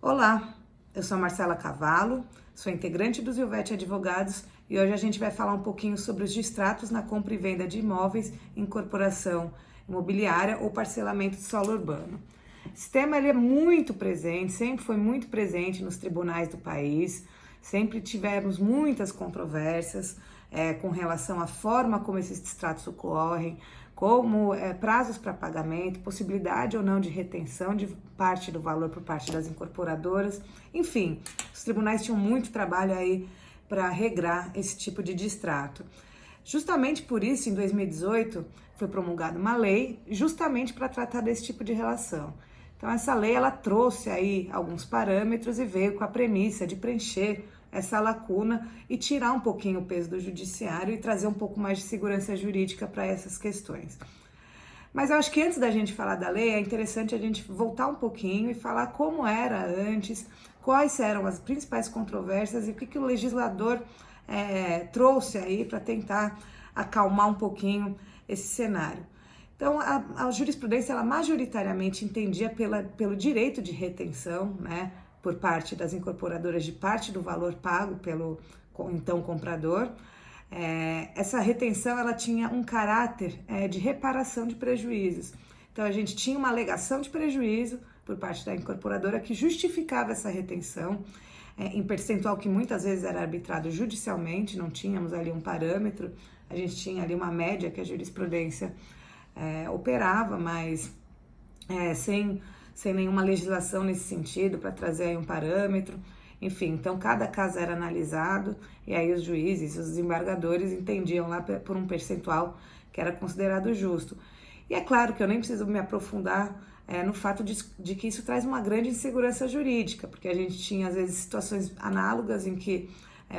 Olá, eu sou a Marcela Cavallo, sou integrante do Zilvete Advogados e hoje a gente vai falar um pouquinho sobre os distratos na compra e venda de imóveis, incorporação imobiliária ou parcelamento de solo urbano. Esse tema ele é muito presente, sempre foi muito presente nos tribunais do país, sempre tivemos muitas controvérsias com relação à forma como esses distratos ocorrem, como prazos para pagamento, possibilidade ou não de retenção de parte do valor por parte das incorporadoras. Enfim, os tribunais tinham muito trabalho aí para regrar esse tipo de distrato. Justamente por isso, em 2018, foi promulgada uma lei justamente para tratar desse tipo de relação. Então, essa lei ela trouxe aí alguns parâmetros e veio com a premissa de preencher essa lacuna e tirar um pouquinho o peso do judiciário e trazer um pouco mais de segurança jurídica para essas questões. Mas eu acho que antes da gente falar da lei, é interessante a gente voltar um pouquinho e falar como era antes, quais eram as principais controvérsias e o que o legislador trouxe aí para tentar acalmar um pouquinho esse cenário. Então, a jurisprudência, ela majoritariamente entendia pelo direito de retenção, né, por parte das incorporadoras de parte do valor pago pelo então comprador. Essa retenção ela tinha um caráter de reparação de prejuízos. Então a gente tinha uma alegação de prejuízo por parte da incorporadora que justificava essa retenção em percentual que muitas vezes era arbitrado judicialmente, não tínhamos ali um parâmetro, a gente tinha ali uma média que a jurisprudência operava, mas sem nenhuma legislação nesse sentido para trazer aí um parâmetro. Enfim, então cada caso era analisado e aí os juízes, os desembargadores entendiam lá por um percentual que era considerado justo. E é claro que eu nem preciso me aprofundar no fato de que isso traz uma grande insegurança jurídica, porque a gente tinha às vezes situações análogas em que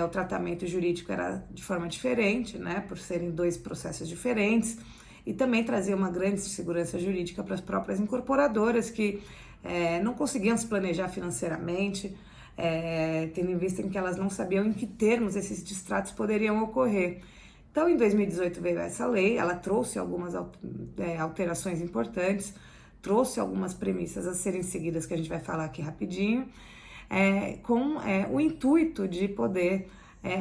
o tratamento jurídico era de forma diferente, né, por serem dois processos diferentes, e também trazia uma grande insegurança jurídica para as próprias incorporadoras que não conseguiam se planejar financeiramente, tendo em vista em que elas não sabiam em que termos esses distratos poderiam ocorrer. Então, em 2018 veio essa lei, ela trouxe algumas alterações importantes, trouxe algumas premissas a serem seguidas, que a gente vai falar aqui rapidinho, com o intuito de poder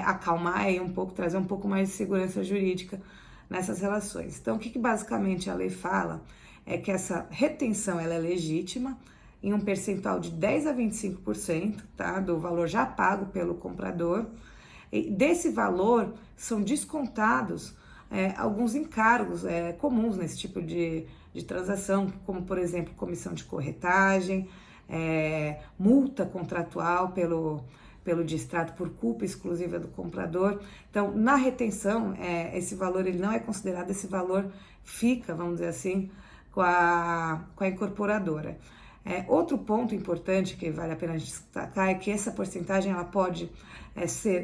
acalmar aí um pouco, trazer um pouco mais de segurança jurídica nessas relações. Então, o que basicamente a lei fala é que essa retenção ela é legítima em um percentual de 10 a 25%, tá, do valor já pago pelo comprador. E desse valor são descontados alguns encargos comuns nesse tipo de transação, como, por exemplo, comissão de corretagem, multa contratual pelo distrato por culpa exclusiva do comprador. Então, na retenção, esse valor ele não é considerado, esse valor fica, vamos dizer assim, com a incorporadora. Outro ponto importante que vale a pena destacar é que essa porcentagem ela pode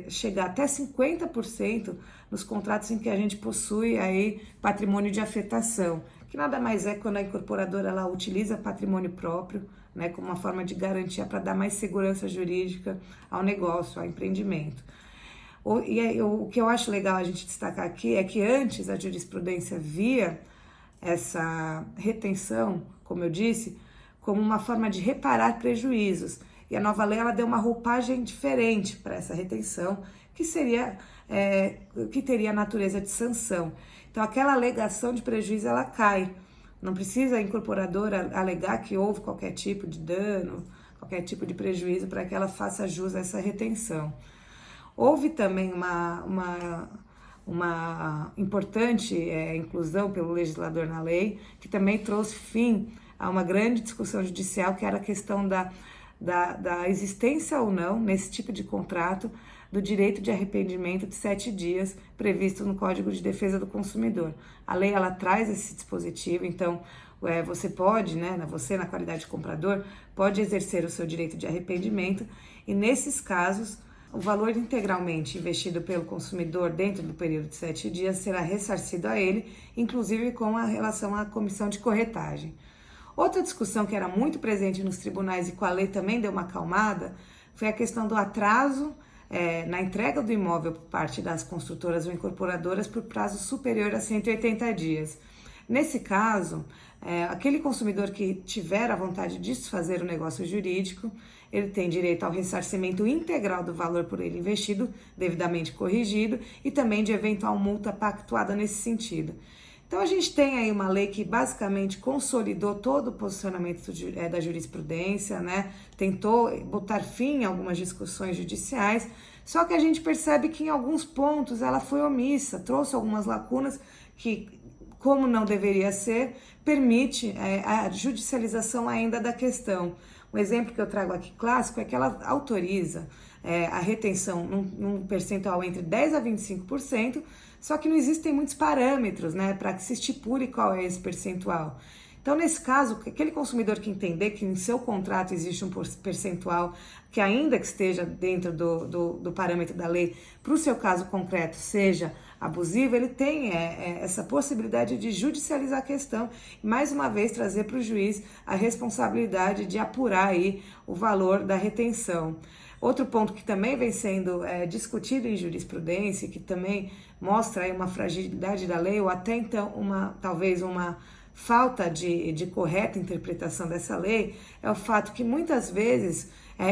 chegar até 50% nos contratos em que a gente possui aí patrimônio de afetação, que nada mais é quando a incorporadora ela utiliza patrimônio próprio, né, como uma forma de garantia para dar mais segurança jurídica ao negócio, ao empreendimento. O que eu acho legal a gente destacar aqui é que antes a jurisprudência via essa retenção, como eu disse, como uma forma de reparar prejuízos. E a nova lei ela deu uma roupagem diferente para essa retenção, que teria a natureza de sanção. Então, aquela alegação de prejuízo ela cai. Não precisa a incorporadora alegar que houve qualquer tipo de dano, qualquer tipo de prejuízo para que ela faça jus a essa retenção. Houve também uma importante inclusão pelo legislador na lei, que também trouxe fim a uma grande discussão judicial, que era a questão da existência ou não, nesse tipo de contrato, do direito de arrependimento de 7 dias previsto no Código de Defesa do Consumidor. A lei ela traz esse dispositivo, então você pode, né, você na qualidade de comprador, pode exercer o seu direito de arrependimento e nesses casos o valor integralmente investido pelo consumidor dentro do período de 7 dias será ressarcido a ele, inclusive com a relação à comissão de corretagem. Outra discussão que era muito presente nos tribunais e com a lei também deu uma acalmada foi a questão do atraso na entrega do imóvel por parte das construtoras ou incorporadoras por prazo superior a 180 dias. Nesse caso, aquele consumidor que tiver a vontade de desfazer o negócio jurídico, ele tem direito ao ressarcimento integral do valor por ele investido, devidamente corrigido, e também de eventual multa pactuada nesse sentido. Então a gente tem aí uma lei que basicamente consolidou todo o posicionamento da jurisprudência, né? Tentou botar fim a algumas discussões judiciais, só que a gente percebe que em alguns pontos ela foi omissa, trouxe algumas lacunas que, como não deveria ser, permite a judicialização ainda da questão. Um exemplo que eu trago aqui clássico é que ela autoriza a retenção num percentual entre 10% a 25%, só que não existem muitos parâmetros, né, para que se estipule qual é esse percentual. Então, nesse caso, aquele consumidor que entender que em seu contrato existe um percentual que, ainda que esteja dentro do parâmetro da lei, para o seu caso concreto seja abusivo, ele tem essa possibilidade de judicializar a questão e, mais uma vez, trazer para o juiz a responsabilidade de apurar aí o valor da retenção. Outro ponto que também vem sendo discutido em jurisprudência, que também mostra aí uma fragilidade da lei, ou até então talvez uma falta de correta interpretação dessa lei, é o fato que muitas vezes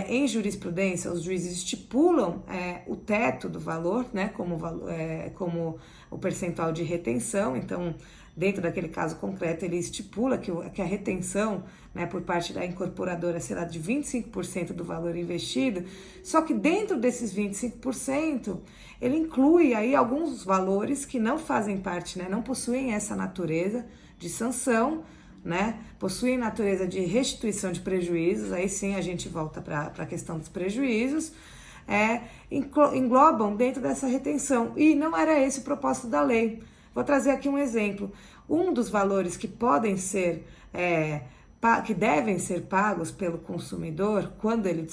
em jurisprudência os juízes estipulam o teto do valor, né, como o percentual de retenção. Então, dentro daquele caso concreto, ele estipula que a retenção, né, por parte da incorporadora será de 25% do valor investido, só que dentro desses 25%, ele inclui aí alguns valores que não fazem parte, né, não possuem essa natureza de sanção, né, possuem natureza de restituição de prejuízos. Aí sim a gente volta para a questão dos prejuízos, englobam dentro dessa retenção, e não era esse o propósito da lei. Vou trazer aqui um exemplo. Um dos valores que podem ser, que devem ser pagos pelo consumidor quando ele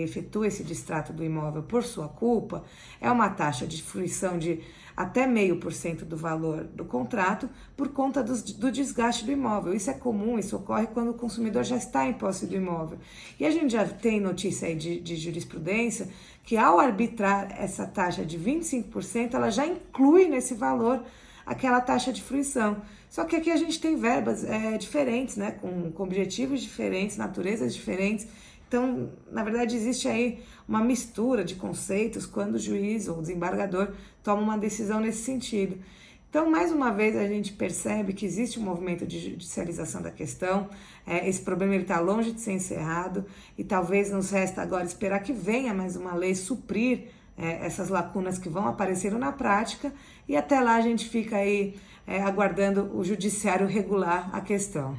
efetua esse distrato do imóvel por sua culpa, é uma taxa de fruição de até 0,5% do valor do contrato por conta do desgaste do imóvel. Isso é comum, isso ocorre quando o consumidor já está em posse do imóvel. E a gente já tem notícia aí de jurisprudência que, ao arbitrar essa taxa de 25%, ela já inclui nesse valor aquela taxa de fruição. Só que aqui a gente tem verbas diferentes, né, com objetivos diferentes, naturezas diferentes. Então, na verdade, existe aí uma mistura de conceitos quando o juiz ou o desembargador toma uma decisão nesse sentido. Então, mais uma vez, a gente percebe que existe um movimento de judicialização da questão. Esse problema está longe de ser encerrado e talvez nos resta agora esperar que venha mais uma lei suprir essas lacunas que vão aparecendo na prática, e até lá a gente fica aí aguardando o judiciário regular a questão.